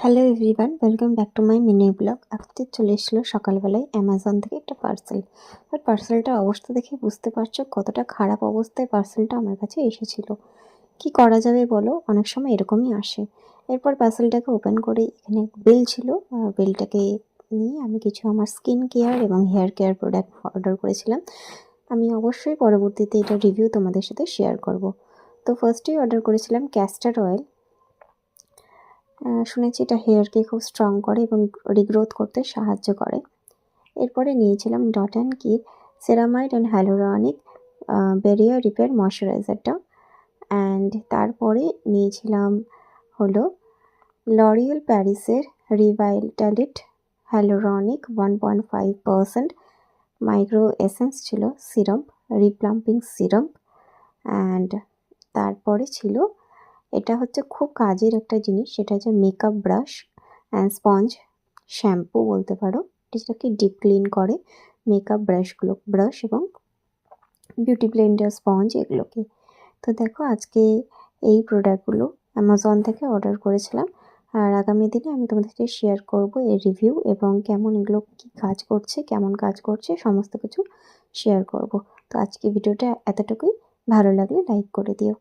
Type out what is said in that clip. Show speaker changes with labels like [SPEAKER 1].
[SPEAKER 1] Hello everyone, welcome back to my mini blog. আজকে চলে এসেছিলো সকালবেলায় অ্যামাজন থেকে একটা পার্সেল। আর পার্সেলটার অবস্থা দেখে বুঝতে পারছো কতটা খারাপ অবস্থায় পার্সেলটা আমার কাছে এসেছিলো। কি করা যাবে বলো, অনেক সময় এরকমই আসে। এরপর পার্সেলটাকে ওপেন করে এখানে বিল ছিল, আর বিলটাকে নিয়ে আমি কিছু আমার স্কিন কেয়ার এবং হেয়ার কেয়ার প্রোডাক্ট অর্ডার করেছিলাম। আমি অবশ্যই পরবর্তীতে এটা রিভিউ তোমাদের সাথে শেয়ার করব। তো ফার্স্টেই অর্ডার করেছিলাম ক্যাস্টার অয়েল। শুনেছি এটা হেয়ারকে খুব স্ট্রং করে এবং রিগ্রোথ করতে সাহায্য করে। এরপরে নিয়েছিলাম ডট অ্যান্ড কি ceramide and hyaluronic barrier repair ময়শ্চারাইজারটা। অ্যান্ড তারপরে নিয়েছিলাম হলো লরিয়েল প্যারিসের রিভাইটালিট হ্যালোরনিক 1.5% মাইক্রো এসেন্স ছিল সিরাম, রিপ্লাম্পিং সিরাম। অ্যান্ড তারপরে ছিল, এটা হচ্ছে খুব কাজের একটা জিনিস, সেটা হচ্ছে makeup brush and sponge shampoo বলতে পারো। যেটাকে ডিপ ক্লিন করে মেকআপ ব্রাশ এবং বিউটি ব্লেন্ডার স্পঞ্জ এগুলোকে। তো দেখো আজকে এই প্রোডাক্টগুলো অ্যামাজন থেকে অর্ডার করেছিলাম, আর আগামী দিনে আমি তোমাদেরকে শেয়ার করব এর রিভিউ এবং কেমন এগুলো কী কাজ করছে, কেমন কাজ করছে সমস্ত কিছু শেয়ার করব। তো আজকে ভিডিওটা এতটুকুই, ভালো লাগলে লাইক করে দিও।